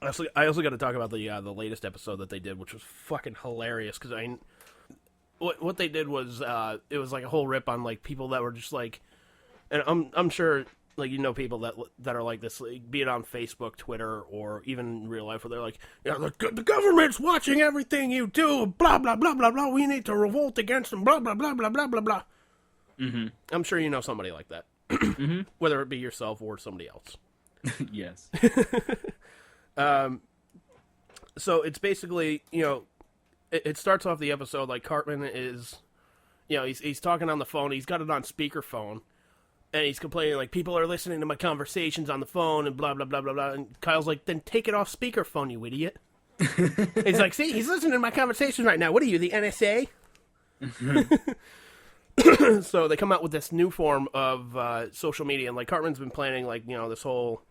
I also got to talk about the latest episode that they did, which was fucking hilarious. Because what they did was it was like a whole rip on like people that were just like, and I'm sure like people that are like this, like, be it on Facebook, Twitter, or even in real life, where they're like, the government's watching everything you do, blah blah blah blah blah. We need to revolt against them, blah blah blah blah blah blah blah. Mm-hmm. I'm sure you know somebody like that, mm-hmm. Whether it be yourself or somebody else. Yes. So it's basically, it starts off the episode like Cartman is, he's talking on the phone. He's got it on speakerphone, and he's complaining like people are listening to my conversations on the phone and blah blah blah blah blah. And Kyle's like, then take it off speakerphone, you idiot. He's like, see, he's listening to my conversations right now. What are you, the NSA? So they come out with this new form of social media, and like Cartman's been planning like this whole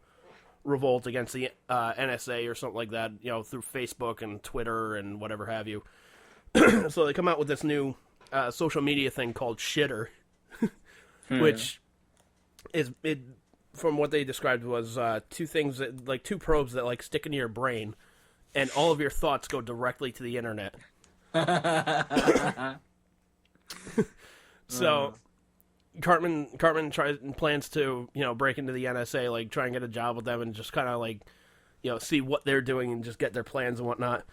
revolt against the NSA or something like that, through Facebook and Twitter and whatever have you. So they come out with this new social media thing called Shitter, which is, from what they described, was two things that, like, two probes that like stick into your brain, and all of your thoughts go directly to the internet. So Cartman plans to, break into the NSA, like, try and get a job with them and just kind of, like, see what they're doing and just get their plans and whatnot.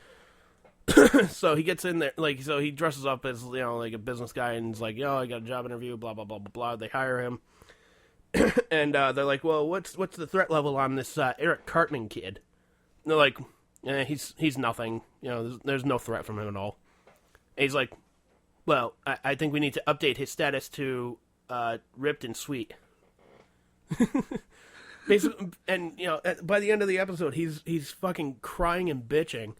So he gets in there, like, so he dresses up as, like a business guy, and he's like, I got a job interview, blah, blah, blah, blah, blah. They hire him. And they're like, well, what's the threat level on this Eric Cartman kid? And they're like, he's nothing. There's no threat from him at all. And he's like, well, I think we need to update his status to ripped and sweet. Basically, and by the end of the episode, he's fucking crying and bitching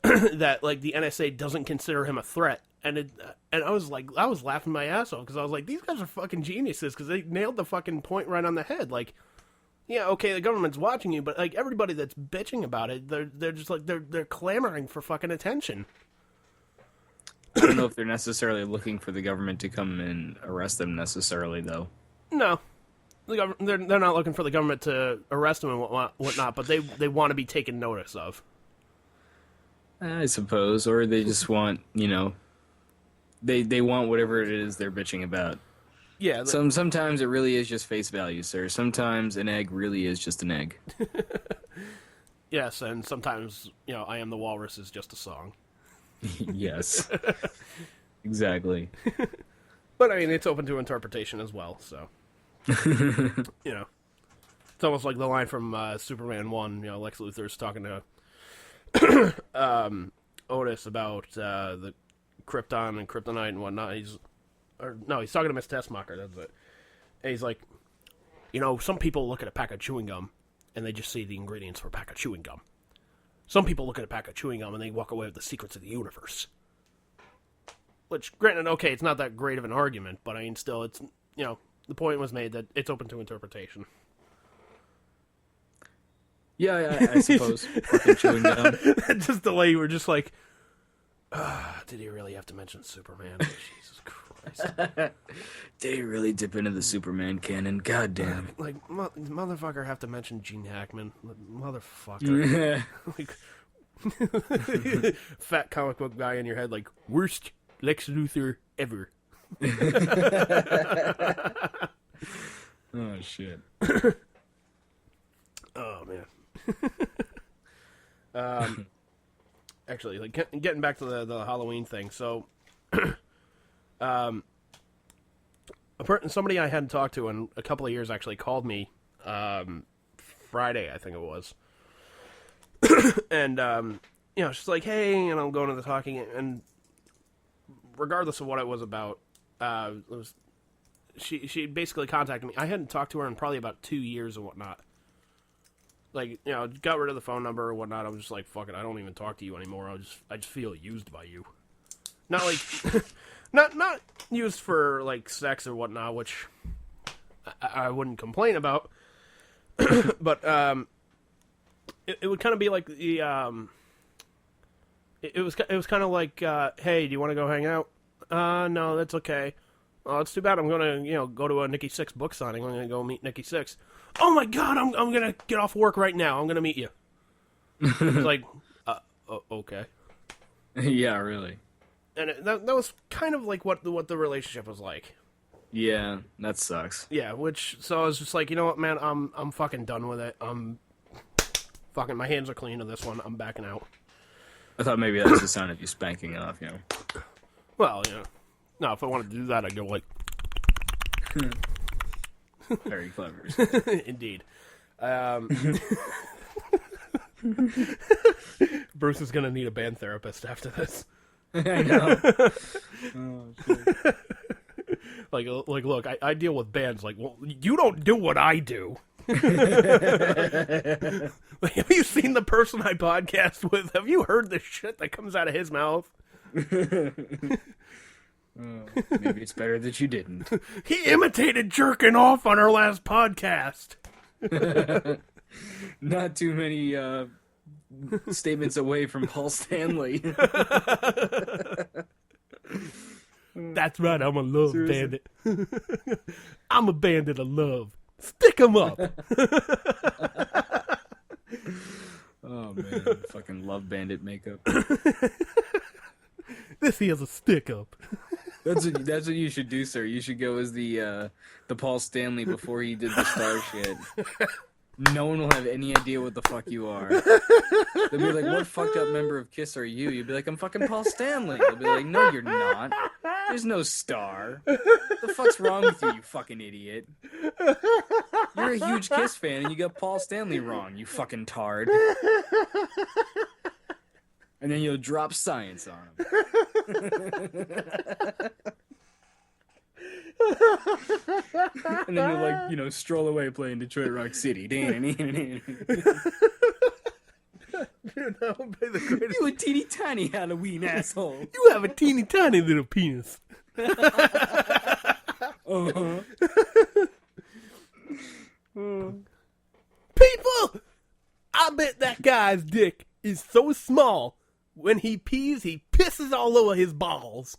that like the NSA doesn't consider him a threat, and I was laughing my ass off because I was like, these guys are fucking geniuses because they nailed the fucking point right on the head. Like, yeah, okay, the government's watching you, but like everybody that's bitching about it, they're just like they're clamoring for fucking attention. I don't know if they're necessarily looking for the government to come and arrest them necessarily, though. No. They're not looking for the government to arrest them and whatnot, but they want to be taken notice of. I suppose. Or they just want, they want whatever it is they're bitching about. Yeah. Sometimes it really is just face value, sir. Sometimes an egg really is just an egg. Yes, and sometimes, I Am the Walrus is just a song. Yes. Exactly. But, I mean, it's open to interpretation as well, so. It's almost like the line from Superman 1, Lex Luthor's talking to Otis about the Krypton and Kryptonite and whatnot. He's talking to Miss Tessmacher, that's it. And he's like, some people look at a pack of chewing gum and they just see the ingredients for a pack of chewing gum. Some people look at a pack of chewing gum and they walk away with the secrets of the universe. Which, granted, okay, it's not that great of an argument, but I mean, still, it's, the point was made that it's open to interpretation. Yeah, I suppose. Fucking chewing gum. Just the way you were just like, did he really have to mention Superman? Jesus Christ. Did he really dip into the Superman canon? God damn. Like, motherfucker have to mention Gene Hackman. Motherfucker. Like, fat comic book guy in your head, like, worst Lex Luthor ever. Oh, shit. Oh, man. Actually, like, getting back to the Halloween thing, so somebody I hadn't talked to in a couple of years actually called me Friday, I think it was. And she's like, hey, I'm going to the talking, and regardless of what it was about, she basically contacted me. I hadn't talked to her in probably about 2 years and whatnot. Like, got rid of the phone number or whatnot. I was just like, fuck it, I don't even talk to you anymore. I just feel used by you. Not like, not used for like sex or whatnot, which I wouldn't complain about. But it would kind of be like the it was kind of like, hey, do you want to go hang out? No, that's okay. Oh, it's too bad. I'm gonna go to a Nikki Sixx book signing. I'm gonna go meet Nikki Sixx. Oh my god, I'm gonna get off work right now. I'm gonna meet you. It's like, okay. Yeah, really. And that was kind of like what the relationship was like. Yeah, that sucks. Yeah, so I was just like, you know what, man, I'm fucking done with it. Fucking, my hands are clean to this one. I'm backing out. I thought maybe that's the sound of you spanking off, you know. Well, no, if I wanted to do that, I'd go like... Very clever. Indeed. Bruce is gonna need a band therapist after this. I know. Oh, shit. Like, look, I deal with bands. Like, well, you don't do what I do. Like, have you seen the person I podcast with? Have you heard the shit that comes out of his mouth? Maybe it's better that you didn't. He imitated jerking off on our last podcast. Not too many statements away from Paul Stanley. That's right, I'm a love bandit. I'm a bandit of love. Stick 'em up. Oh man, fucking love bandit makeup. This here's a stick up. That's what you should do, sir. You should go as the Paul Stanley before he did the star shit. No one will have any idea what the fuck you are. They'll be like, what fucked up member of Kiss are you? You'll be like, I'm fucking Paul Stanley. They'll be like, no, you're not. There's no star. What the fuck's wrong with you, you fucking idiot? You're a huge Kiss fan and you got Paul Stanley wrong, you fucking tard. And then you'll drop science on him. And then you'll stroll away playing Detroit Rock City. Dude, that would be the greatest. You a teeny tiny Halloween asshole. You have a teeny tiny little penis. Uh-huh. People, I bet that guy's dick is so small. When he pees, he pisses all over his balls.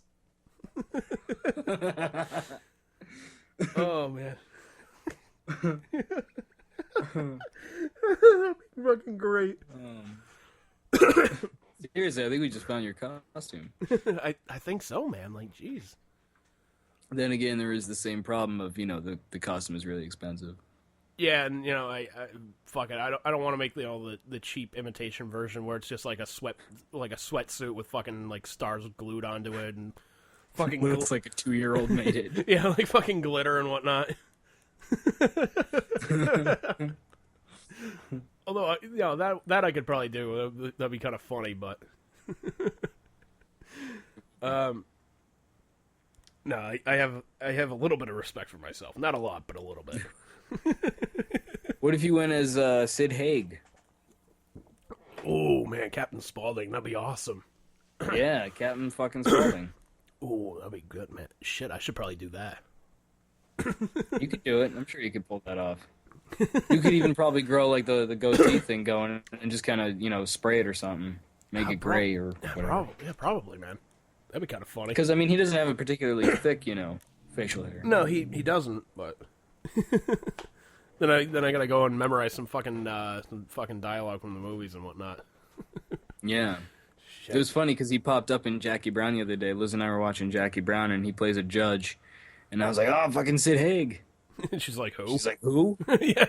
Oh, man. Fucking great. Seriously, I think we just found your costume. I think so, man. Like, jeez. Then again, there is the same problem of, the costume is really expensive. Yeah, and I fuck it. I don't want to make the cheap imitation version where it's just like a sweatsuit with fucking like stars glued onto it and fucking looks like a 2-year-old made it. Yeah, like fucking glitter and whatnot. Although that I could probably do. That'd be kind of funny, but no, I have a little bit of respect for myself. Not a lot, but a little bit. What if you went as Sid Haig? Oh man, Captain Spaulding, that'd be awesome. Yeah, Captain fucking Spaulding. Oh, that'd be good, man. Shit, I should probably do that. You could do it. I'm sure you could pull that off. You could even probably grow like the goatee thing going and just kind of spray it or something, make it gray or whatever. Probably, man. That'd be kind of funny. Because he doesn't have a particularly thick facial hair. No, he doesn't. But then I gotta go and memorize some fucking dialogue from the movies and whatnot. Yeah. Shit. It was funny because he popped up in Jackie Brown the other day. Liz and I were watching Jackie Brown, and he plays a judge. And I was like, oh, fucking Sid Haig. And she's like, who? She's like, who? Yeah.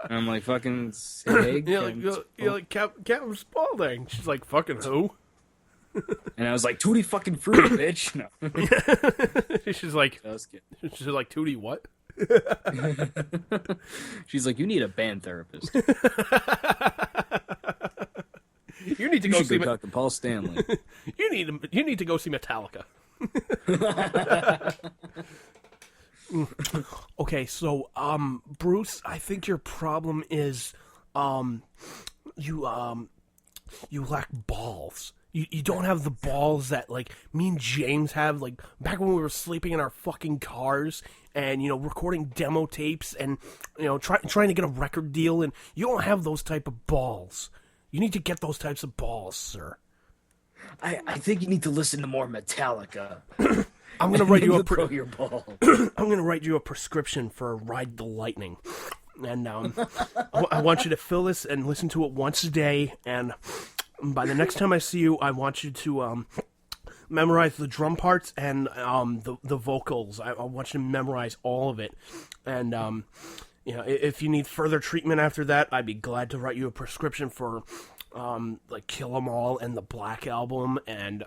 And I'm like, fucking Sid Haig? You're like Captain Spaulding. She's like, fucking who? And I was like, Tutti fucking Fruity, bitch. No. She's like, Tootie what? She's like, you need a band therapist. You need to go see talk to Paul Stanley. You need to go see Metallica. Okay, so Bruce, I think your problem is you lack balls. You don't have the balls that like me and James have, like back when we were sleeping in our fucking cars and recording demo tapes and trying to get a record deal, and you don't have those type of balls. You need to get those types of balls, sir. I think you need to listen to more Metallica. I'm gonna write you your ball. I'm gonna write you a prescription for Ride the Lightning. And I want you to fill this and listen to it once a day. And by the next time I see you, I want you to memorize the drum parts and the vocals. I want you to memorize all of it. And if you need further treatment after that, I'd be glad to write you a prescription for like Kill 'Em All and the Black Album, and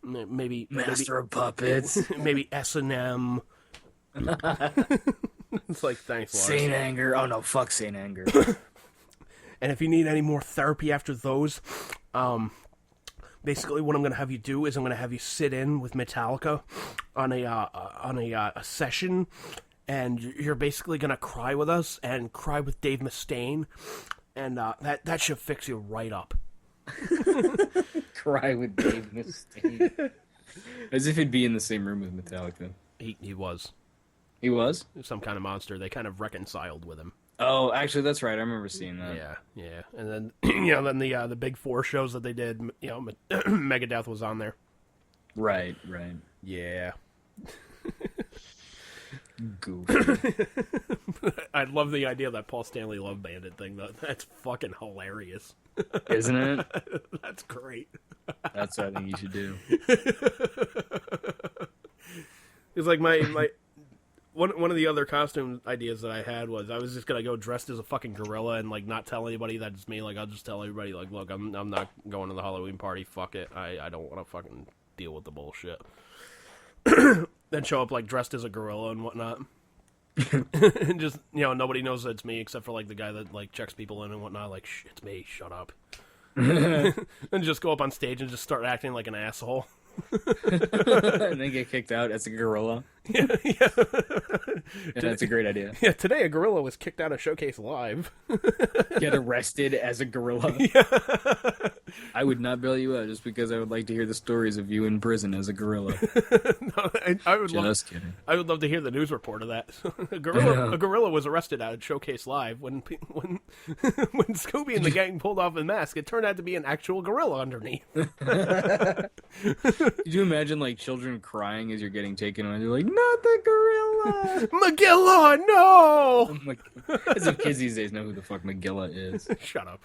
maybe Master of Puppets, maybe S&M. It's like, thanks, Lars. Saint Anger. Oh no, fuck Saint Anger. And if you need any more therapy after those, basically what I'm going to have you do is I'm going to have you sit in with Metallica on a session, and you're basically going to cry with us and cry with Dave Mustaine, and that should fix you right up. Cry with Dave Mustaine. As if he'd be in the same room with Metallica. He was. He was? Some kind of monster. They kind of reconciled with him. Oh, actually, that's right. I remember seeing that. Yeah. And then, then the big four shows that they did, Megadeth was on there. Right. Yeah. Goofy. I love the idea of that Paul Stanley Love Bandit thing, though. That's fucking hilarious. Isn't it? That's great. That's what I think you should do. It's like my one of the other costume ideas that I had was I was just gonna go dressed as a fucking gorilla and like not tell anybody that it's me. Like, I'll just tell everybody, like, look, I'm not going to the Halloween party. Fuck it. I don't want to fucking deal with the bullshit. Then show up like dressed as a gorilla and whatnot. And just, nobody knows that it's me except for like the guy that like checks people in and whatnot. Like, it's me. Shut up. And just go up on stage and just start acting like an asshole. And then get kicked out as a gorilla. Yeah. That's a great idea. Yeah, today a gorilla was kicked out of Showcase Live. Get arrested as a gorilla. Yeah. I would not bail you out just because I would like to hear the stories of you in prison as a gorilla. No, I would Just kidding. I would love to hear the news report of that. A gorilla was arrested out at Showcase Live when Scooby and the gang pulled off a mask. It turned out to be an actual gorilla underneath. Could you imagine like children crying as you're getting taken on? You're like, not the gorilla, Magilla, no! As if kids these days know who the fuck Magilla is. Shut up.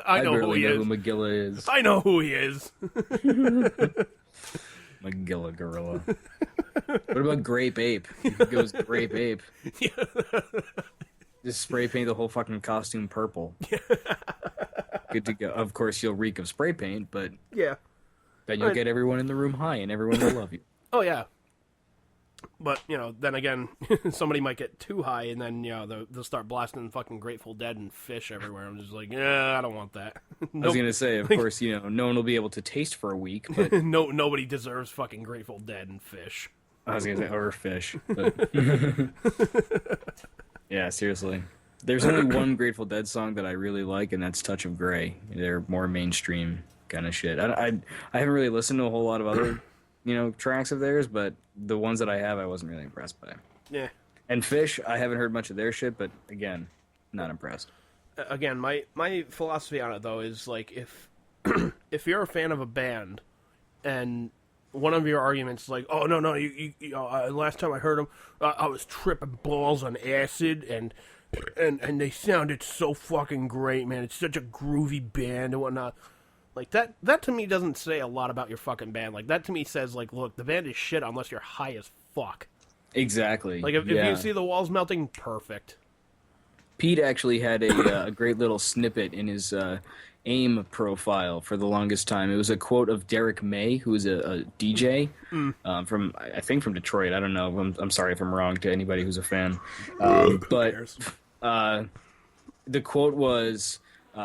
I know who he is. Who Magilla is. I know who he is. Magilla gorilla. What about Grape Ape? He goes Grape Ape. Yeah. Just spray paint the whole fucking costume purple. Good to go. Of course, you'll reek of spray paint, but yeah, then you'll get everyone in the room high, and everyone will love you. Oh yeah. But, then again, somebody might get too high, and then, they'll start blasting fucking Grateful Dead and Fish everywhere. I'm just like, I don't want that. I was going to say, of course, no one will be able to taste for a week, but... Nobody deserves fucking Grateful Dead and Fish. I was going to say, or Fish. But... Yeah, seriously. There's only one Grateful Dead song that I really like, and that's Touch of Grey. They're more mainstream kind of shit. I haven't really listened to a whole lot of other... tracks of theirs, but the ones that I have, I wasn't really impressed by. Yeah. And Fish, I haven't heard much of their shit, but again, not impressed. Again, my philosophy on it, though, is like, if you're a fan of a band, and one of your arguments is like, oh, no, you last time I heard them, I was tripping balls on acid, and they sounded so fucking great, man. It's such a groovy band and whatnot. Like, that to me doesn't say a lot about your fucking band. Like, that to me says, like, look, the band is shit unless you're high as fuck. Exactly. Like, if you see the walls melting, perfect. Pete actually had a great little snippet in his AIM profile for the longest time. It was a quote of Derek May, who is a DJ from, I think, from Detroit. I don't know. I'm sorry if I'm wrong to anybody who's a fan. But the quote was...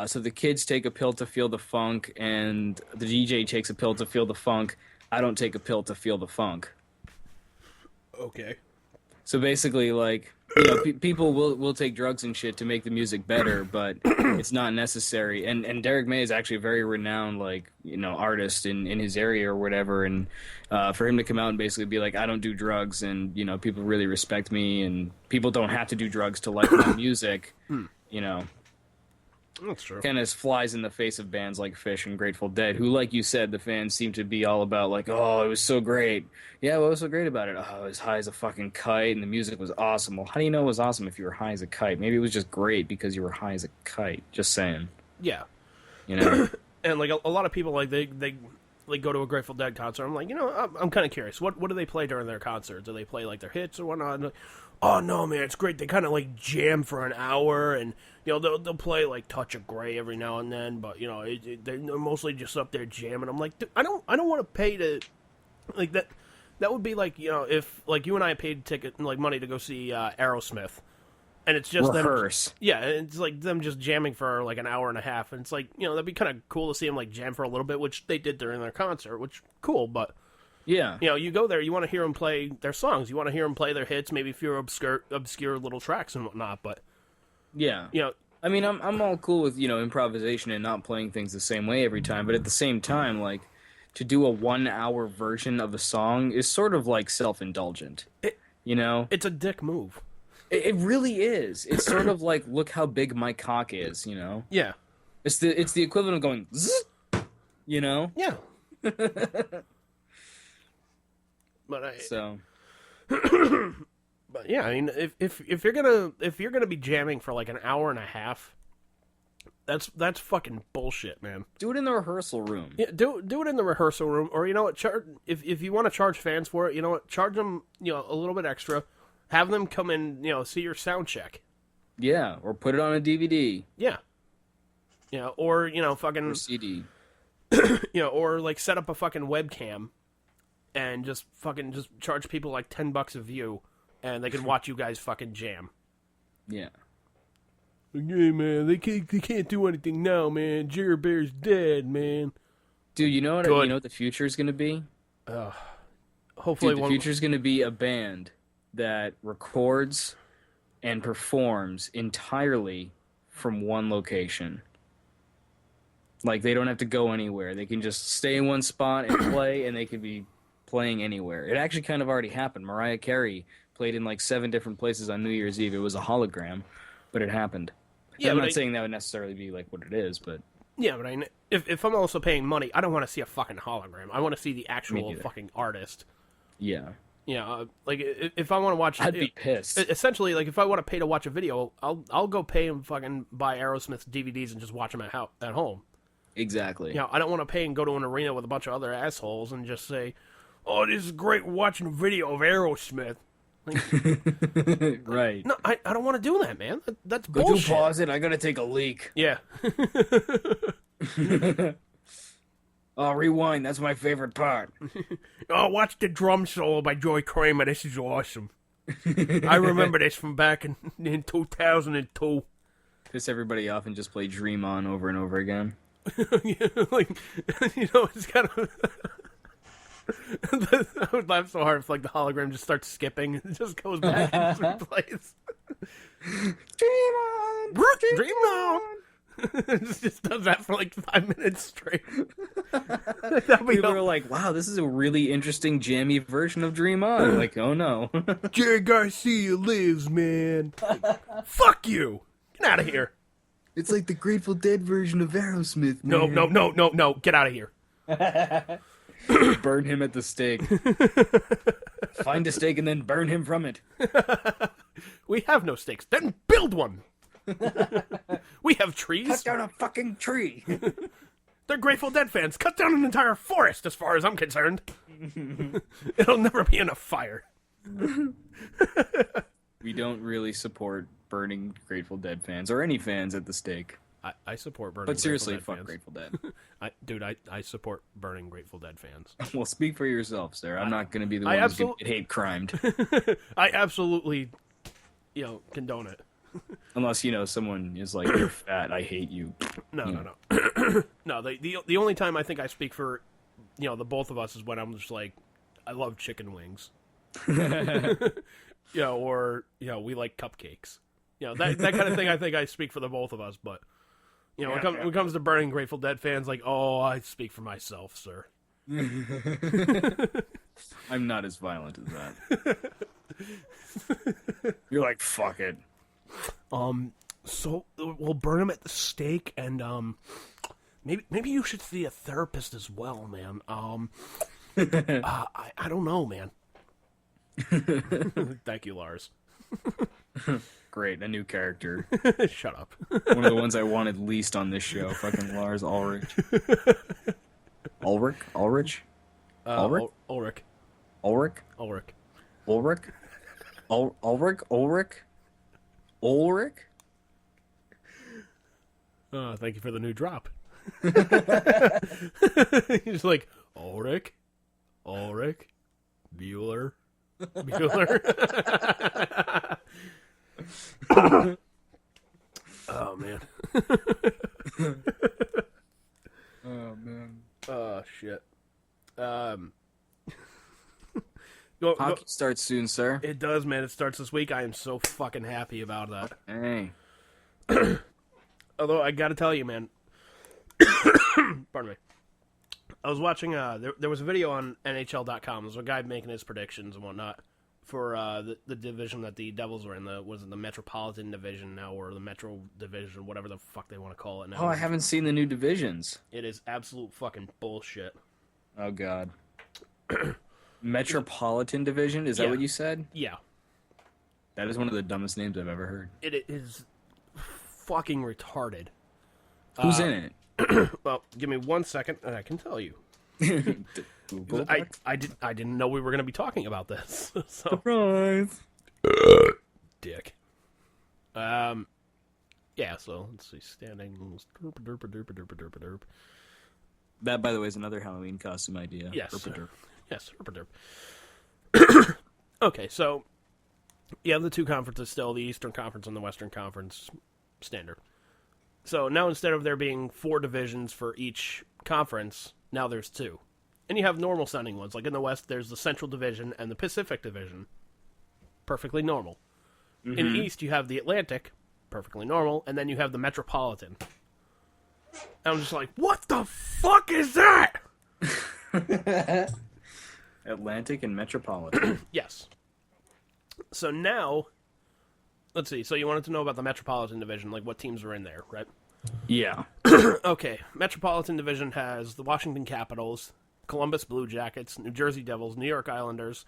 so the kids take a pill to feel the funk, and the DJ takes a pill to feel the funk. I don't take a pill to feel the funk. Okay. So basically, like, people will take drugs and shit to make the music better, but it's not necessary. And Derek May is actually a very renowned, like, artist in his area or whatever. And for him to come out and basically be like, I don't do drugs, and people really respect me, and people don't have to do drugs to like my music. That's true. Kind of flies in the face of bands like Phish and Grateful Dead, who, like you said, the fans seem to be all about, like, oh, it was so great. Yeah, what was so great about it? Oh, it was high as a fucking kite, and the music was awesome. Well, how do you know it was awesome if you were high as a kite? Maybe it was just great because you were high as a kite. Just saying. Yeah. You know? And, like, a lot of people, like, they like, go to a Grateful Dead concert. I'm like, you know, I'm kind of curious. What do they play during their concerts? Do they play, like, their hits or whatnot? And, like, oh, no, man, it's great. They kind of, like, jam for an hour, and, you know, they'll play, like, Touch of Grey every now and then, but, you know, they're mostly just up there jamming. I'm like, dude, I don't want to pay to, like, that would be like, you know, if, like, you and I paid like, money to go see Aerosmith, and it's just Rehearse. them, yeah, it's like them just jamming for, like, an hour and a half, and it's like, you know, that'd be kind of cool to see them, like, jam for a little bit, which they did during their concert, which, cool, but... Yeah. You know, you go there, you want to hear them play their songs. You want to hear them play their hits, maybe a few obscure little tracks and whatnot, but... Yeah. You know... I mean, I'm all cool with, you know, improvisation and not playing things the same way every time, but at the same time, like, to do a 1-hour version of a song is sort of, like, self-indulgent. You know? It's a dick move. It really is. It's sort of like, look how big my cock is, you know? Yeah. It's the equivalent of going, zzz, you know? Yeah. But but yeah, I mean, if you're gonna be jamming for like an hour and a half, that's fucking bullshit, man. Do it in the rehearsal room. Yeah, do it in the rehearsal room, or you know what? If you want to charge fans for it, you know what? Charge them, you know, a little bit extra. Have them come in, you know, see your sound check. Yeah, or put it on a DVD. Yeah. You know, or you know, fucking or CD. You know, or like set up a fucking webcam. And just charge people like $10 a view, and they can watch you guys fucking jam. Yeah. Yeah, man, they can't do anything now, man. Jerry Bear's dead, man. Dude, you know what the future is gonna be? Hopefully, the future is gonna be a band that records and performs entirely from one location. Like, they don't have to go anywhere. They can just stay in one spot and play, and they can be playing anywhere. It actually kind of already happened. Mariah Carey played in like 7 different places on New Year's Eve. It was a hologram, but it happened. Yeah, I'm not saying that would necessarily be like what it is, but yeah, but if I'm also paying money, I don't want to see a fucking hologram. I want to see the actual fucking artist. Yeah. You know, like if I want to watch, I'd be pissed. Essentially, like if I want to pay to watch a video, I'll go pay and fucking buy Aerosmith's DVDs and just watch them at home. Exactly. You know, I don't want to pay and go to an arena with a bunch of other assholes and just say, oh, this is great watching a video of Aerosmith. Like, right. No, I don't want to do that, man. That's bullshit. Could you pause it? I gotta take a leak. Yeah. Oh, rewind. That's my favorite part. Oh, watch the drum solo by Joey Kramer. This is awesome. I remember this from back in 2002. Piss everybody off and just play Dream On over and over again. Yeah, like, you know, it's kind of... I would laugh so hard if like the hologram just starts skipping and it just goes back and plays. Dream on! Dream on! It just does that for like 5 minutes straight. People are like, wow, this is a really interesting jammy version of Dream On. Like, oh no. Jerry Garcia lives, man. Fuck you! Get out of here. It's like the Grateful Dead version of Aerosmith, man. No. Get out of here. Burn him at the stake. Find a stake and then burn him from it. We have no stakes. Then build one. We have trees. Cut down a fucking tree. They're Grateful Dead fans. Cut down an entire forest, as far as I'm concerned. It'll never be enough fire. We don't really support burning Grateful Dead fans or any fans at the stake. I support burning. But seriously, Grateful Dead fuck fans. Grateful Dead. I support burning Grateful Dead fans. Well, speak for yourself, sir. I'm not going to be the one who's going to get hate crimed. I absolutely, you know, condone it. Unless, you know, someone is like, you're fat, I hate you. No. No, the only time I think I speak for, you know, the both of us is when I'm just like, I love chicken wings. You know, or, you know, we like cupcakes. You know, that kind of thing I think I speak for the both of us, but, you know, when it comes to burning Grateful Dead fans, like, oh, I speak for myself, sir. I'm not as violent as that. You're like, fuck it. So we'll burn them at the stake, and maybe you should see a therapist as well, man. I don't know, man. Thank you, Lars. Great, a new character. Shut up. One of the ones I wanted least on this show. Fucking Lars Ulrich. Ulrich? Ulrich? Ulrich. Ulrich? Ulrich. Ulrich? Ulrich? Ulrich? Ulrich? Thank you for the new drop. He's like, Ulrich, Bueller. Oh, man. Oh, man. Oh, shit. Hockey starts soon, sir. It does, man. It starts this week. I am so fucking happy about that. Hey. Although, I gotta tell you, man. Pardon me. I was watching, there was a video on NHL.com. There's a guy making his predictions and whatnot for the division that the Devils were in. Was it the Metropolitan Division now, or the Metro Division, whatever the fuck they want to call it now. Oh, I haven't seen the new divisions. It is absolute fucking bullshit. Oh, God. Metropolitan Division? Is that what you said? Yeah. That is one of the dumbest names I've ever heard. It is fucking retarded. Who's in it? Well, give me 1 second, and I can tell you. Google I didn't know we were going to be talking about this. So. Surprise! Dick. Yeah, so let's see. Standings. Derp. That, by the way, is another Halloween costume idea. Yes. Herp A Derp. Yes, Herp A Derp. Okay, so you have the two conferences still, the Eastern Conference and the Western Conference standard. So now instead of there being 4 divisions for each conference, now there's 2. And you have normal sounding ones. Like in the West, there's the Central Division and the Pacific Division. Perfectly normal. Mm-hmm. In the East, you have the Atlantic. Perfectly normal. And then you have the Metropolitan. And I'm just like, what the fuck is that? Atlantic and Metropolitan. Yes. So now, let's see. So you wanted to know about the Metropolitan Division, like what teams are in there, right? Yeah. Okay. Metropolitan Division has the Washington Capitals, Columbus Blue Jackets, New Jersey Devils, New York Islanders,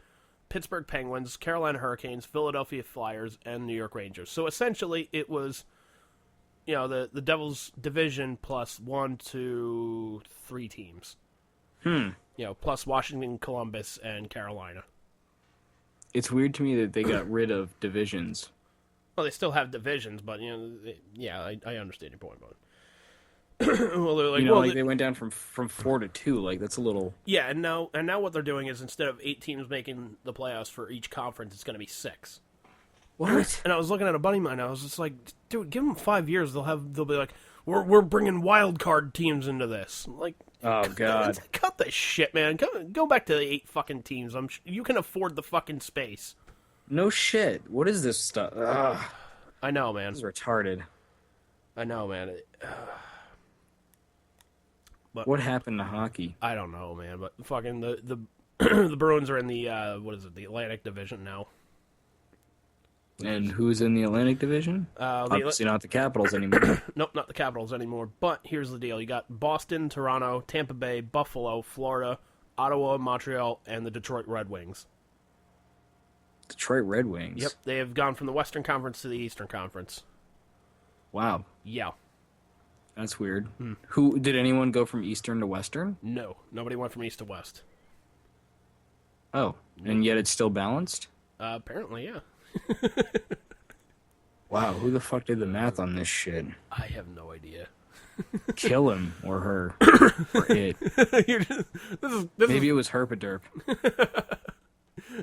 Pittsburgh Penguins, Carolina Hurricanes, Philadelphia Flyers, and New York Rangers. So essentially it was, you know, the Devils division plus 1, 2, 3 teams. You know, plus Washington, Columbus, and Carolina. It's weird to me that they got rid of divisions. Well, they still have divisions, but, you know, I understand your point about it. Well, they're like, you know, like they went down from 4 to 2. Like, that's a little... Yeah, and now what they're doing is instead of 8 teams making the playoffs for each conference, it's going to be 6. What? And I was looking at a buddy of mine, I was just like, dude, give them 5 years, they'll be like, we're bringing wild card teams into this. Like, oh god, cut this shit, man. Go back to the 8 fucking teams. You can afford the fucking space. No shit. What is this stuff? Ugh. I know, man. This is retarded. I know, man. But what happened to hockey? I don't know, man. But fucking the the Bruins are in the the Atlantic Division now. And who's in the Atlantic Division? Obviously not the Capitals anymore. Nope, not the Capitals anymore. But here's the deal. You got Boston, Toronto, Tampa Bay, Buffalo, Florida, Ottawa, Montreal, and the Detroit Red Wings. Detroit Red Wings? Yep, they have gone from the Western Conference to the Eastern Conference. Wow. Yeah. That's weird. Who did anyone go from Eastern to Western? No, nobody went from East to West. Oh, and yet it's still balanced? Apparently, yeah. Wow, who the fuck did the math on this shit? I have no idea. Kill him or her or it. Maybe it was Herp A Derp.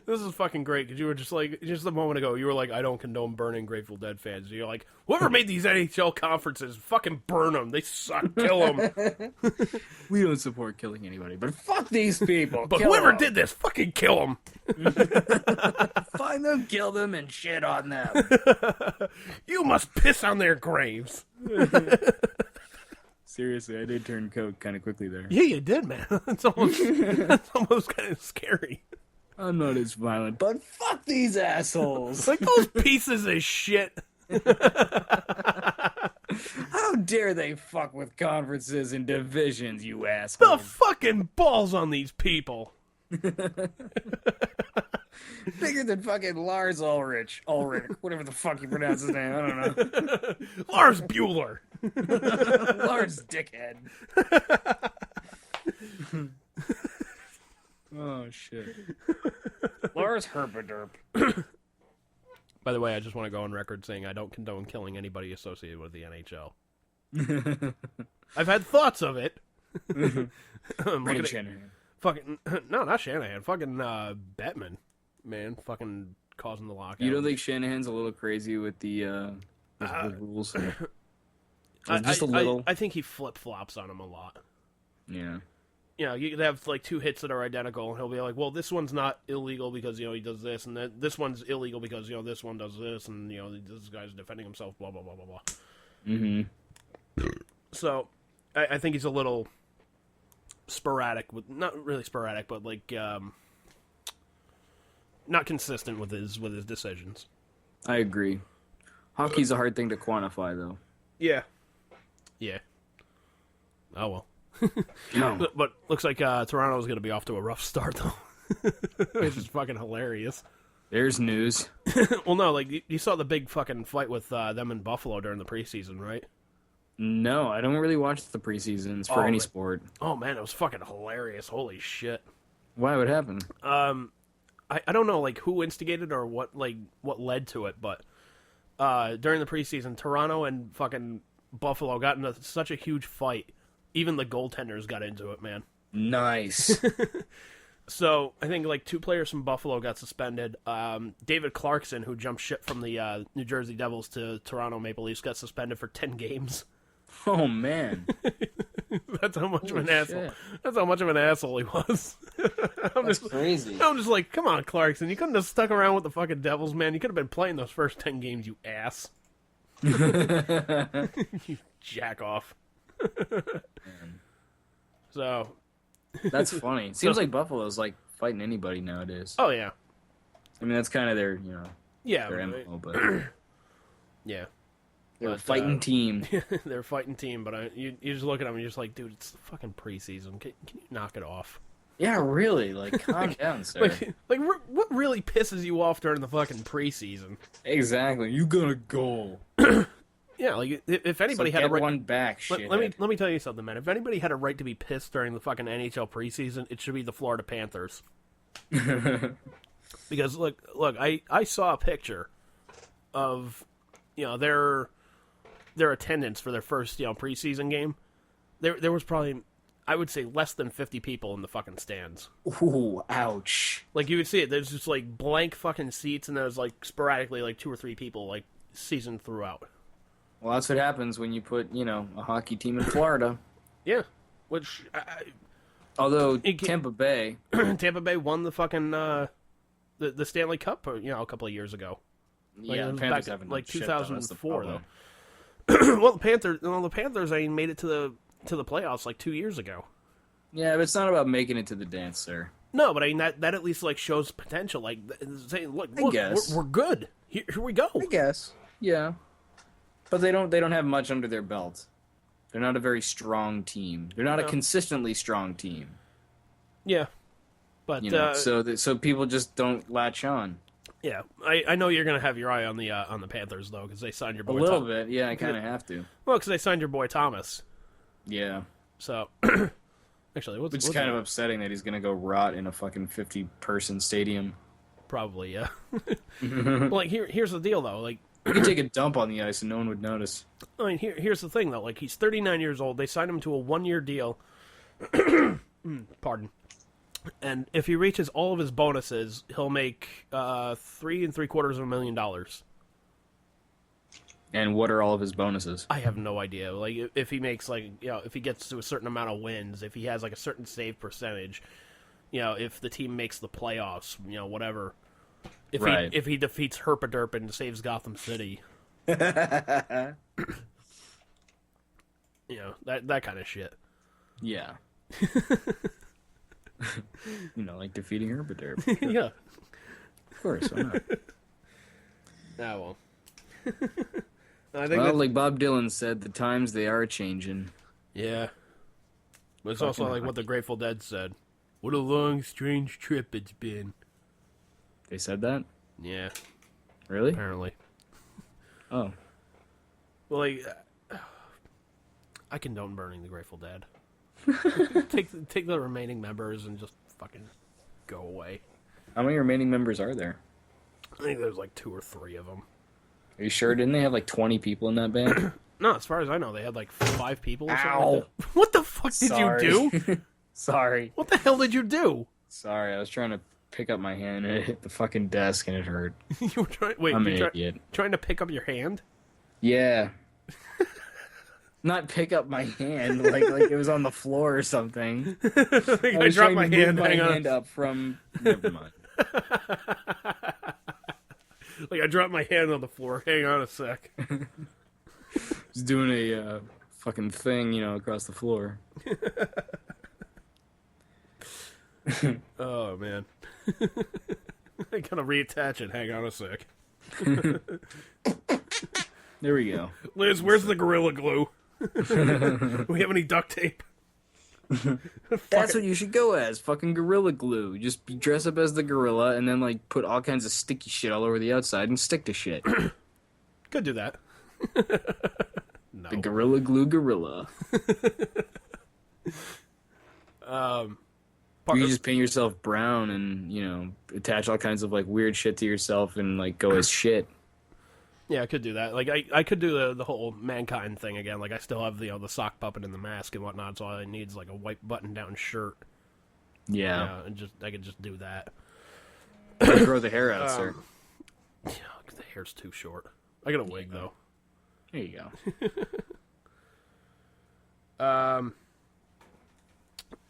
This is fucking great because you were just like, just a moment ago, you were like, I don't condone burning Grateful Dead fans. And you're like, whoever made these NHL conferences, fucking burn them. They suck. Kill them. We don't support killing anybody, but fuck these people. But whoever did this, fucking kill them. Find them, kill them, and shit on them. You must piss on their graves. Seriously, I did turn coke kind of quickly there. Yeah, you did, man. It's almost kind of scary. I'm not as violent, but fuck these assholes. Like those pieces of shit. How dare they fuck with conferences and divisions, you asshole. The fucking balls on these people. Bigger than fucking Lars Ulrich, whatever the fuck you pronounce his name, I don't know. Lars Bueller. Lars Dickhead. Oh, shit. Lars Herp A Derp. By the way, I just want to go on record saying I don't condone killing anybody associated with the NHL. I've had thoughts of it. Brandon Shanahan. Fucking no, not Shanahan. Fucking Bettman, man. Fucking causing the lockout. You don't think Shanahan's a little crazy with the rules? Just a little. I think he flip flops on him a lot. Yeah. You know, you could have like two hits that are identical, and he'll be like, "Well, this one's not illegal because he does this, and then this one's illegal because this one does this, and this guy's defending himself." Blah blah blah blah blah. Mm-hmm. So, I think he's a little sporadic with, not really sporadic, but like not consistent with his decisions. I agree. Hockey's a hard thing to quantify, though. Yeah. Oh well. No. But looks like Toronto's going to be off to a rough start, though. Which is fucking hilarious. There's news. Well, no, like, you saw the big fucking fight with them in Buffalo during the preseason, right? No, I don't really watch the preseasons for any sport. Oh, man, it was fucking hilarious. Holy shit. Why would happen? I don't know, like, who instigated or what led to it, but during the preseason, Toronto and fucking Buffalo got into such a huge fight. Even the goaltenders got into it, man. Nice. So, I think, like, two players from Buffalo got suspended. David Clarkson, who jumped ship from the New Jersey Devils to Toronto Maple Leafs, got suspended for 10 games. Oh, man. That's how much of an asshole. That's how much of an asshole he was. That's crazy. I'm just like, come on, Clarkson. You couldn't have stuck around with the fucking Devils, man. You could have been playing those first 10 games, you ass. You jack off. So that's funny. Seems like Buffalo's like fighting anybody nowadays. Oh yeah. I mean, that's kind of their their MO, but yeah, they're a fighting team. They're a fighting team, but you just look at them and you're just like, dude, it's the fucking preseason. Can you knock it off? Yeah, really. Like, calm down, sir. Like, what really pisses you off during the fucking preseason? Exactly. You got a goal. Yeah, like, if anybody had a right... one back, shit. Let me tell you something, man. If anybody had a right to be pissed during the fucking NHL preseason, it should be the Florida Panthers. Because, look, I saw a picture of, their attendance for their first, preseason game. There was probably, I would say, less than 50 people in the fucking stands. Ooh, ouch. Like, you would see it. There's just, like, blank fucking seats, and there's, like, sporadically, like, 2 or 3 people, like, seasoned throughout. Well, that's what happens when you put, a hockey team in Florida. Yeah, which... Although, Tampa Bay... Tampa Bay won the fucking, the Stanley Cup, a couple of years ago. Like, yeah, the Panthers haven't like 2004, though. Well, the Panthers, made it to the playoffs, like, 2 years ago. Yeah, but it's not about making it to the dance, sir. No, but I mean, that at least, like, shows potential. Like, saying, look, we're good. Here we go. I guess. Yeah. But they don't have much under their belt. They're not a very strong team. They're not a consistently strong team. Yeah, but so people just don't latch on. Yeah, I know you're gonna have your eye on the Panthers though, because they signed your boy. A little bit, yeah. I kind of have to. Well, because they signed your boy Thomas. Yeah. So, actually, it's kind of upsetting that he's gonna go rot in a fucking 50-person stadium. Probably, yeah. Like here's the deal though, like. You could take a dump on the ice and no one would notice. I mean, here's the thing, though. Like, he's 39 years old. They signed him to a 1-year deal. Pardon. And if he reaches all of his bonuses, he'll make $3.75 million. And what are all of his bonuses? I have no idea. Like, if he makes, like, if he gets to a certain amount of wins, if he has, like, a certain save percentage, if the team makes the playoffs, whatever... If he defeats Herp A Derp and saves Gotham City. That kind of shit. Yeah. Like defeating Herp A Derp. Yeah. Of course, why not? Ah, well. I think well, like Bob Dylan said, the times they are changing. Yeah. But it's also like what the Grateful Dead said. What a long, strange trip it's been. They said that? Yeah. Really? Apparently. Oh. Well, like, I condone burning the Grateful Dead. take the remaining members and just fucking go away. How many remaining members are there? I think there's like 2 or 3 of them. Are you sure? Didn't they have like 20 people in that band? No, as far as I know, they had like 5 people or something. Ow. Like that. What the fuck did you do? Sorry. What the hell did you do? Sorry, I was trying to pick up my hand and it hit the fucking desk and it hurt. You were trying. Wait, I'm an idiot. Trying to pick up your hand? Yeah. Not pick up my hand like it was on the floor or something. I dropped my hand. Hang on. Hand up from. Never mind. Like I dropped my hand on the floor. Hang on a sec. Just doing a fucking thing, across the floor. Oh man. I gotta reattach it. Hang on a sec. There we go. Liz, where's the Gorilla Glue? Do we have any duct tape? That's what you should go as, fucking Gorilla Glue. Just dress up as the gorilla and then like put all kinds of sticky shit all over the outside and stick to shit. Could do that. No. The Gorilla Glue gorilla. You just paint yourself brown and, attach all kinds of like weird shit to yourself and like go as shit. Yeah, I could do that. Like I could do the whole Mankind thing again. Like I still have the sock puppet and the mask and whatnot, so all I need is like a white button down shirt. Yeah. And I could just do that. Grow the hair out, sir. Yeah, the hair's too short. I got a wig though. There you go. I'm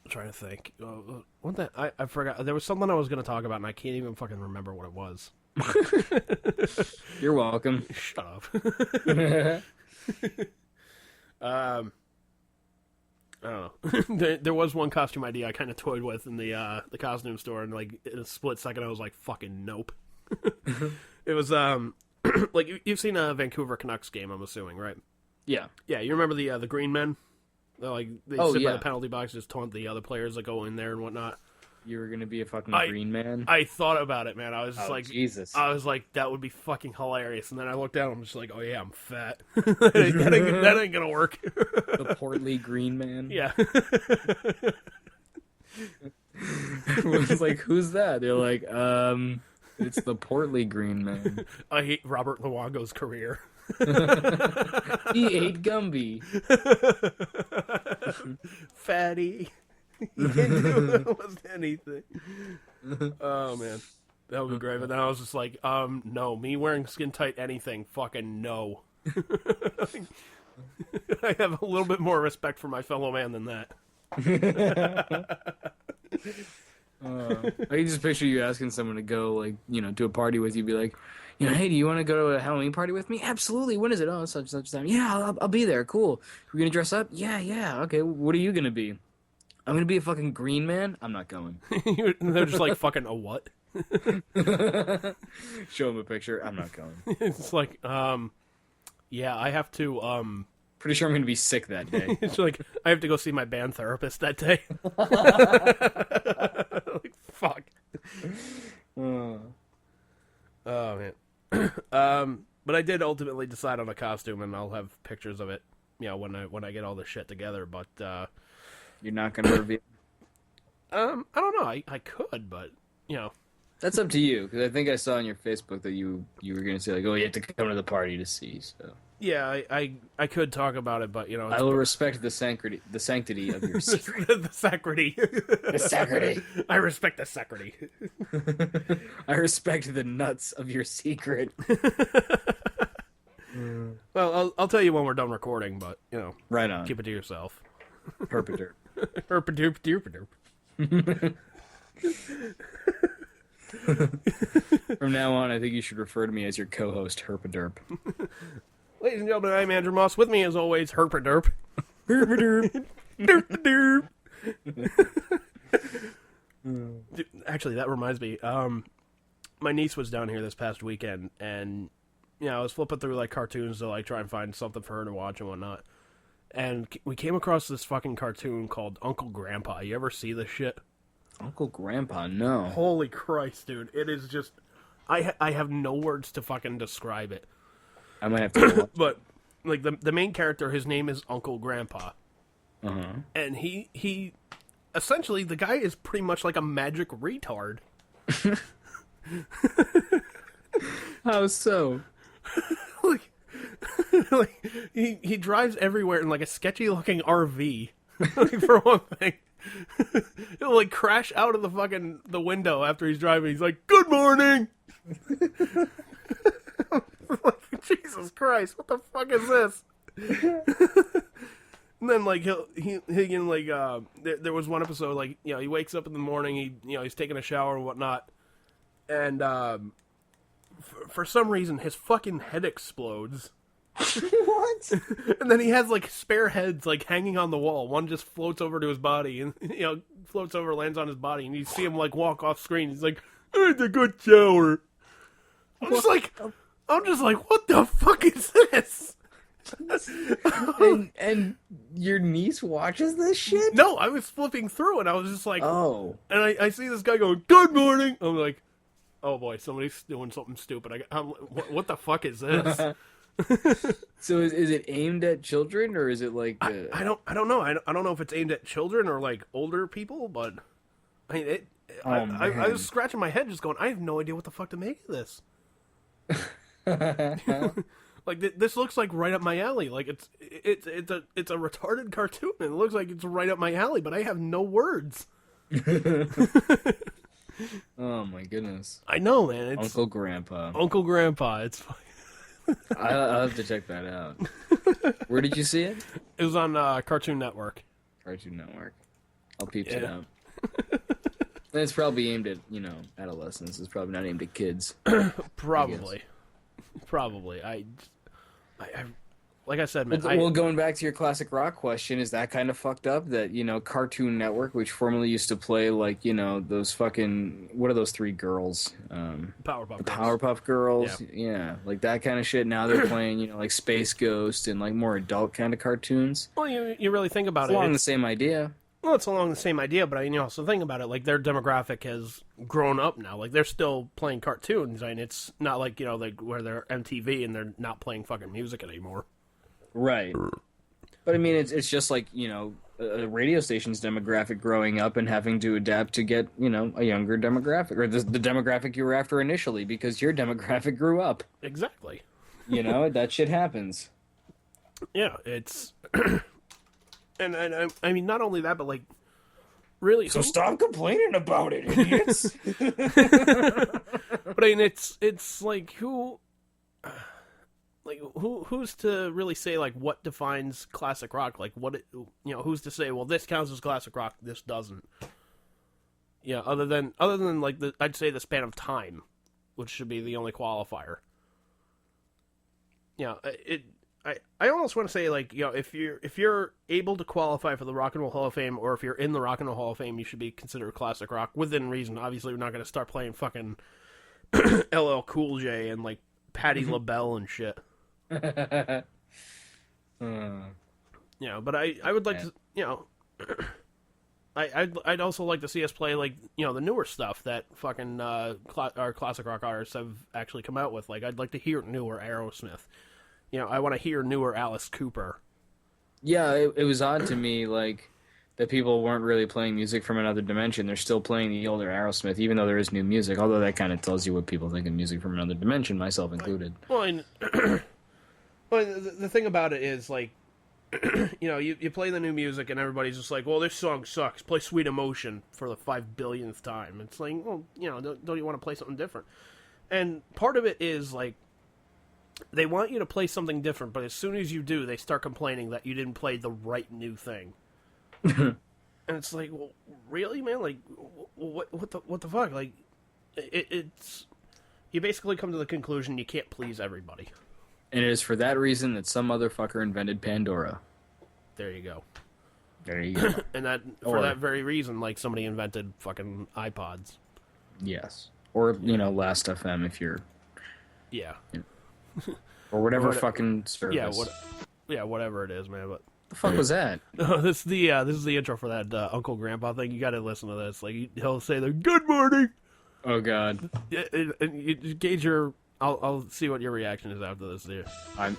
trying to think. One thing I forgot. There was something I was going to talk about, and I can't even fucking remember what it was. You're welcome. Shut up. I don't know. There was one costume idea I kind of toyed with in the costume store, and like in a split second, I was like, "Fucking nope." It was like you've seen a Vancouver Canucks game, I'm assuming, right? Yeah. Yeah, you remember the green men? They sit by the penalty box, just taunt the other players that go in there and whatnot. You were gonna be a fucking green man? I thought about it, man. I was just like, Jesus. I was like, that would be fucking hilarious. And then I looked down, I'm just like, oh yeah, I'm fat. that ain't gonna work. The portly green man? Yeah. Everyone's like, who's that? They're like, it's the portly green man. I hate Robert Luongo's career. He ate Gumby. Fatty. He can't do almost anything. Oh man, that would be great. But then I was just like, no, me wearing skin tight anything, fucking no. I have a little bit more respect for my fellow man than that. I can just picture you asking someone to go, like, to a party with you, be like, hey, do you want to go to a Halloween party with me? Absolutely. When is it? Oh, such time. Yeah, I'll be there. Cool. We're gonna dress up? Yeah. Okay. What are you gonna be? I'm gonna be a fucking green man. I'm not going. They're just like, fucking a what? Show them a picture. I'm not going. It's like, yeah, I have to, Pretty sure I'm gonna be sick that day. It's like, I have to go see my band therapist that day. Like, fuck. Oh man. But I did ultimately decide on a costume, and I'll have pictures of it, when I get all this shit together. But you're not gonna reveal. I don't know. I could, but that's up to you. Because I think I saw on your Facebook that you were gonna say like, oh, you have to come to the party to see. So yeah, I could talk about it, but I will respect the sanctity of your secret. The sanctity. The sanctity. I respect the sanctity. I respect the nuts of your secret. Well, I'll tell you when we're done recording, but right on. Keep it to yourself. Herp A Derp. Herp A Derp Derp. From now on, I think you should refer to me as your co-host, Herp A Derp. Ladies and gentlemen, I'm Andrew Moss. With me, as always, Herp A Derp. Herp A Derp. Derp A Derp. Dude, actually, that reminds me. My niece was down here this past weekend, and I was flipping through, like, cartoons to, like, try and find something for her to watch and whatnot. And we came across this fucking cartoon called Uncle Grandpa. You ever see this shit? Uncle Grandpa, no. Holy Christ, dude. It is just... I have no words to fucking describe it. I might have to watch. But, like, the main character, his name is Uncle Grandpa. Uh-huh. And he... Essentially, the guy is pretty much like a magic retard. How so? like he drives everywhere in like a sketchy looking RV. Like, for one thing, he'll like crash out of the window after he's driving. He's like, "Good morning." Like, Jesus Christ, what the fuck is this? And then like he can like there was one episode, like, he wakes up in the morning, he's taking a shower and whatnot, and for some reason his fucking head explodes. What? And then he has like spare heads like hanging on the wall. One just floats over to his body and floats over, lands on his body, and you see him like walk off screen. He's like, "I had a good shower." I'm just like, what the fuck is this? and your niece watches this shit? No, I was flipping through and I was just like, oh. And I see this guy going, "Good morning." I'm like, oh boy, somebody's doing something stupid. What the fuck is this? So is it aimed at children, or is it like? I don't know. I don't know if it's aimed at children or like older people, but I mean it. I was scratching my head, just going, I have no idea what the fuck to make of this. Like, this looks like right up my alley. Like, it's a retarded cartoon, and it looks like it's right up my alley, but I have no words. Oh my goodness! I know, man. It's Uncle Grandpa. Uncle Grandpa. It's I'll have to check that out. Where did you see it? It was on Cartoon Network. Cartoon Network. I'll peep it out. And it's probably aimed at, adolescents. It's probably not aimed at kids. Probably. I like I said, man. Well, going back to your classic rock question, is that kind of fucked up that, Cartoon Network, which formerly used to play, like, those fucking, what are those three girls? Powerpuff Girls. Yeah, like that kind of shit. Now they're playing, like Space Ghost and like more adult kind of cartoons. Well, you really think about it's along the same idea. Well, it's along the same idea, but also think about it. Like, their demographic has grown up now. Like, they're still playing cartoons, and it's not like, like where they're MTV and they're not playing fucking music anymore. Right. But I mean, it's just like, a radio station's demographic growing up and having to adapt to get, a younger demographic, or the demographic you were after initially, because your demographic grew up. Exactly. That shit happens. Yeah, it's... And I mean, not only that, but like, really. So stop complaining about it, idiots. But I mean, it's like who's to really say like what defines classic rock? Like who's to say, well, this counts as classic rock, this doesn't? Yeah, other than like I'd say the span of time, which should be the only qualifier. Yeah, I almost want to say, like, if you're able to qualify for the Rock and Roll Hall of Fame, or if you're in the Rock and Roll Hall of Fame, you should be considered classic rock within reason. Obviously, we're not going to start playing fucking LL Cool J and like Patti LaBelle and shit. But I would like to, I'd also like to see us play like the newer stuff that fucking our classic rock artists have actually come out with. Like, I'd like to hear newer Aerosmith. I want to hear newer Alice Cooper. Yeah, it was odd to me, like, that people weren't really playing music from another dimension. They're still playing the older Aerosmith, even though there is new music. Although that kind of tells you what people think of music from another dimension, myself included. Well, the thing about it is, like, you play the new music and everybody's just like, well, this song sucks. Play Sweet Emotion for the 5 billionth time. It's like, well, don't you want to play something different? And part of it is, like, they want you to play something different, but as soon as you do, they start complaining that you didn't play the right new thing. And it's like, well, really, man? Like, what the fuck? Like, it's you basically come to the conclusion you can't please everybody. And it is for that reason that some motherfucker invented Pandora. There you go. And for that very reason, like, somebody invented fucking iPods. Yes. Or, Last FM if you're... Yeah. Or whatever fucking service. Whatever it is, man. But the fuck was that? This is the intro for that Uncle Grandpa thing. You got to listen to this. Like he'll say the "Good morning." Oh God. Yeah, and you gauge your. I'll see what your reaction is after this. Here. I'm.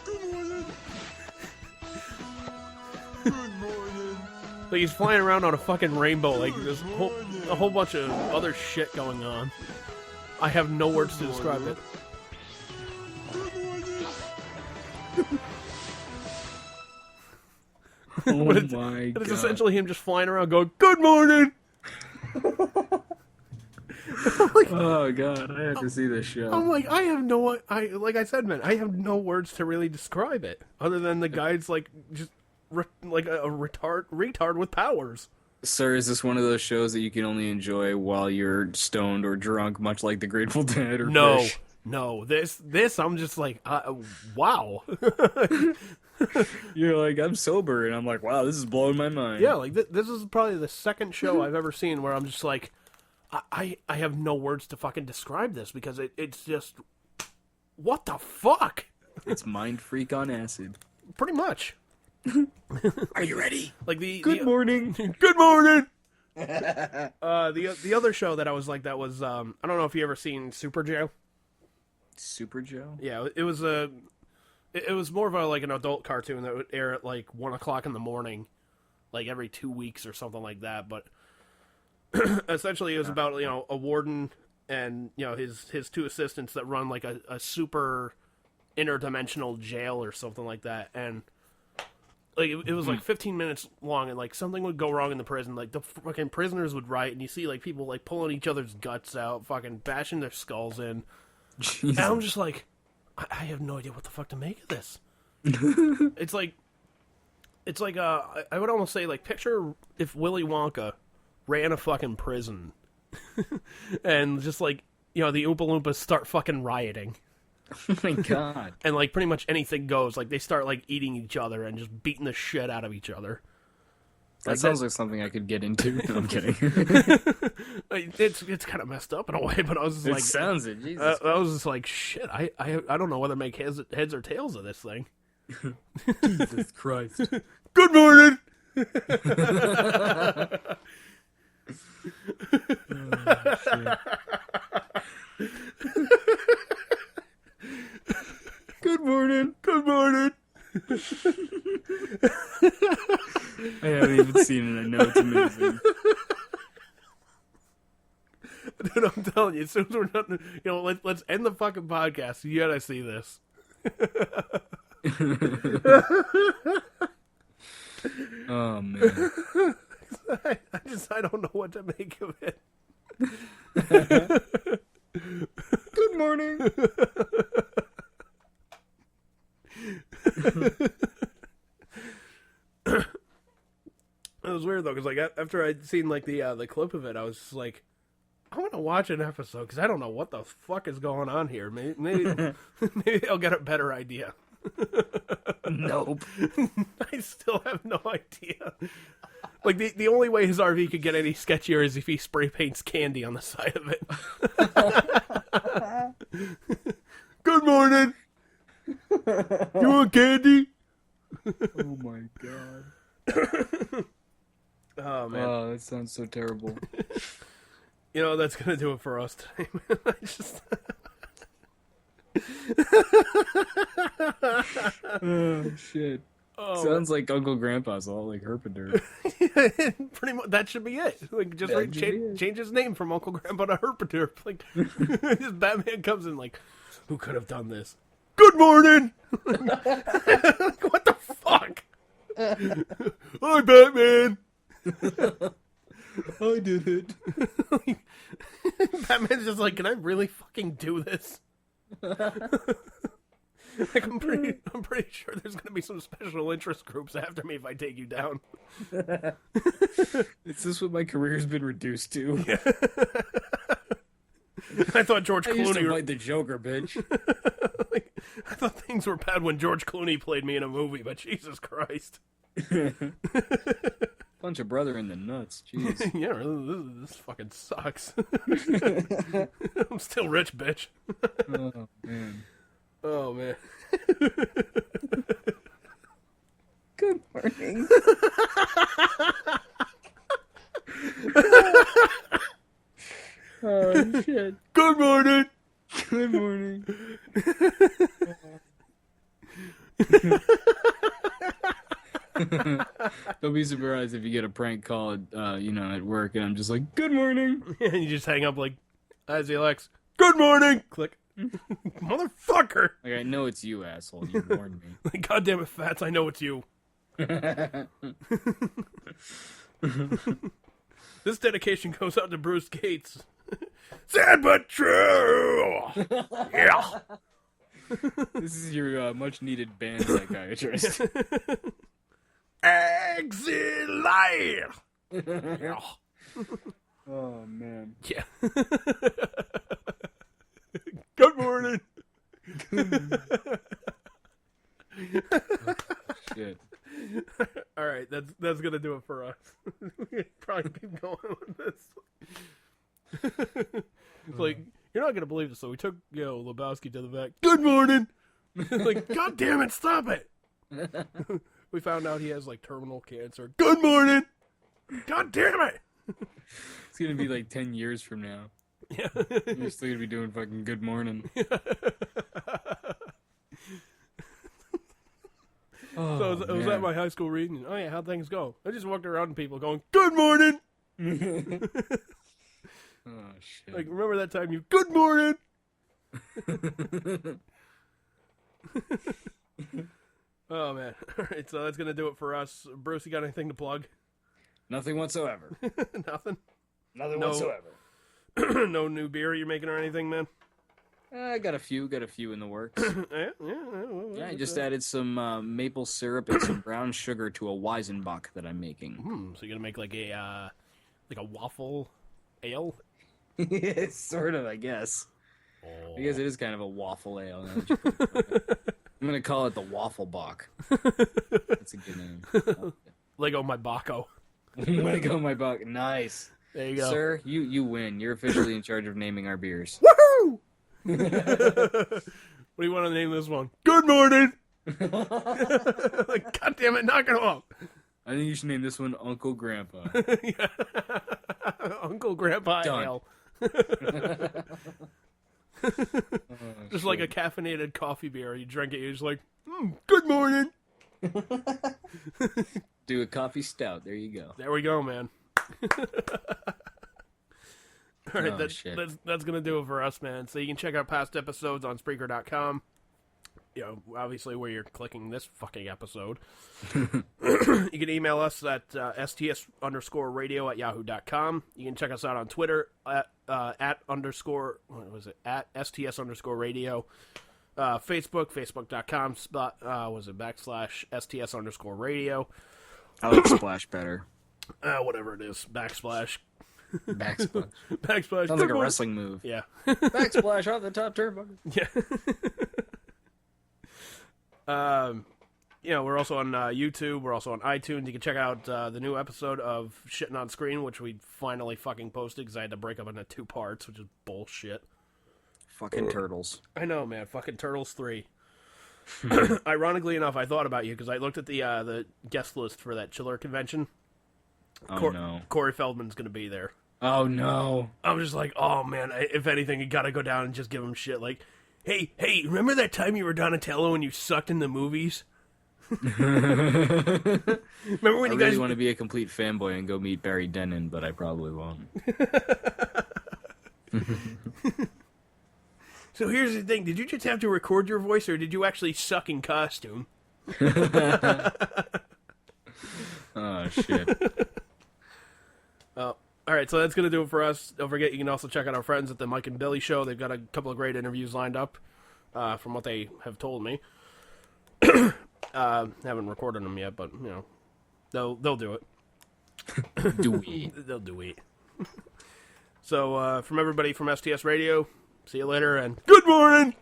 Good morning. Good morning. Like he's flying around on a fucking rainbow. Like there's a whole bunch of other shit going on. I have no words to describe it. Oh my God. It's essentially him just flying around going, "Good morning!" Like, oh God, I have to see this show. I'm like, like I said, man, I have no words to really describe it, other than the guy's like, just like a retard with powers. Sir, is this one of those shows that you can only enjoy while you're stoned or drunk, much like The Grateful Dead or Fish? No, this I'm just like, wow. You're like, I'm sober, and I'm like, wow, this is blowing my mind. Yeah, like this is probably the second show I've ever seen where I'm just like, I have no words to fucking describe this because it's just, what the fuck? It's Mind Freak on acid. Pretty much. Are you ready? Like Good morning. Good morning. The other show that I was like, that was I don't know if you ever seen Super Joe. Super Joe? Yeah, it was more of like an adult cartoon that would air at like 1:00 in the morning, like every 2 weeks or something like that. But essentially, it was about a warden and his two assistants that run like a super interdimensional jail or something like that, and like it was like 15 minutes long, and like something would go wrong in the prison, like the fucking prisoners would riot, and you see like people like pulling each other's guts out, fucking bashing their skulls in. Jesus. And I'm just like, I have no idea what the fuck to make of this. It's like I would almost say, like, picture if Willy Wonka ran a fucking prison, and just like the Oompa Loompas start fucking rioting. Oh my God. And like pretty much anything goes. Like they start like eating each other and just beating the shit out of each other. That sounds like something I could get into. No, I'm kidding. It's kind of messed up in a way, but I was just like, sounds it. Jesus. I was just like, shit. I don't know whether to make heads or tails of this thing. Jesus Christ. Good morning. Oh, shit. Good morning. Good morning. I haven't even seen it. I know it's amazing. Dude, I'm telling you, as soon as we're done, let's end the fucking podcast. You gotta see this. Oh man. I don't know what to make of it. Good morning. It was weird though, because like after I'd seen like the clip of it, I was just like, I want to watch an episode because I don't know what the fuck is going on here. Maybe I'll get a better idea. Nope. I still have no idea. Like the only way his RV could get any sketchier is if he spray paints candy on the side of it. Good morning. You want candy? Oh my God. Oh man. Oh, that sounds so terrible. That's gonna do it for us today, man. I just oh shit. Oh, sounds like Uncle Grandpa's all like Herp A Derp. Pretty much, that should be it. Like, just change his name from Uncle Grandpa to Herp A Derp. Like, just Batman comes in like, who could have done this? Good morning. Like, what the fuck? Hi, Batman. I did it. Batman's just like, can I really fucking do this? Like, I'm pretty sure there's gonna be some special interest groups after me if I take you down. Is this what my career's been reduced to? Yeah. I thought George I used Clooney to fight the Joker, bitch. like, I thought things were bad when George Clooney played me in a movie, but Jesus Christ. Bunch of brother in the nuts. Jeez. Yeah, this fucking sucks. I'm still rich, bitch. Oh man. Oh, man. Good morning. Oh, shit. Good morning. Good morning. Don't be surprised if you get a prank call at, at work, and I'm just like, good morning. And you just hang up like, as he likes, good morning. Click. Motherfucker. Like, I know it's you, asshole. You warned me. Like, God damn it, Fats, I know it's you. This dedication goes out to Bruce Gates. Sad but true. Yeah. This is your much-needed band psychiatrist. Exit life. Yeah. Oh, man. Yeah. Good morning. Shit. All right, that's gonna do it for us. We probably keep going with this. It's like, you're not gonna believe this. So we took Lebowski to the vet. Good morning. Like, God damn it, stop it. We found out he has like terminal cancer. Good morning. God damn it. It's gonna be like 10 years from now. Yeah. You're still gonna be doing fucking good morning. Oh, So I was at my high school reunion. Oh yeah, how'd things go? I just walked around and people going, good morning. Oh, shit. Like, remember that time you, good morning. Oh man. Alright, so that's gonna do it for us. Bruce, you got anything to plug? Nothing whatsoever. Nothing? Nothing No. whatsoever. No new beer you're making or anything, man? I got a few in the works. Yeah, I just added some maple syrup and some brown sugar to a Weizenbach that I'm making. So you're gonna make like a waffle ale? Sort of, I guess. Oh. I guess it is kind of a waffle ale. Now that you put it like that. I'm gonna call it the Waffle Bach. That's a good name. Lego my Baco. Lego my Bach. Nice. There you go. Sir, you win. You're officially in charge of naming our beers. Woohoo! What do you want to name this one? Good morning! Like, God damn it, knock it off. I think you should name this one Uncle Grandpa. Yeah. Uncle Grandpa Done. Ale. Oh, Just like a caffeinated coffee beer. You drink it, you're just like, good morning. Do a coffee stout. There you go. There we go, man. All right, Oh, shit. that's going to do it for us, man. So you can check out past episodes on Spreaker.com. Obviously where you're clicking this fucking episode. You can email us at STS_radio@yahoo.com. You can check us out on Twitter at STS_radio. Facebook, facebook.com, /STS_radio. I like Splash better. Whatever it is, backsplash. Backsplash. Backsplash. Sounds like a wrestling move. Yeah. Backsplash off the top turnbuckle. Yeah. We're also on YouTube. We're also on iTunes. You can check out the new episode of Shitting on Screen, which we finally fucking posted because I had to break up into 2 parts, which is bullshit. Fucking turtles. I know, man. Fucking Turtles 3. Ironically enough, I thought about you because I looked at the guest list for that Chiller convention. Oh, no. Corey Feldman's going to be there. Oh, no. I'm just like, oh, man, if anything, you got to go down and just give him shit. Like, hey, remember that time you were Donatello and you sucked in the movies? Remember when you guys really want to be a complete fanboy and go meet Barry Denon, but I probably won't. So here's the thing. Did you just have to record your voice, or did you actually suck in costume? Oh, shit. All right, so that's going to do it for us. Don't forget, you can also check out our friends at the Mike and Billy Show. They've got a couple of great interviews lined up, from what they have told me. Haven't recorded them yet, but, they'll do it. Do we? They'll do it. So, from everybody from STS Radio, see you later, and good morning!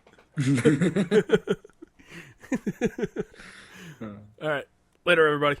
All right. Later, everybody.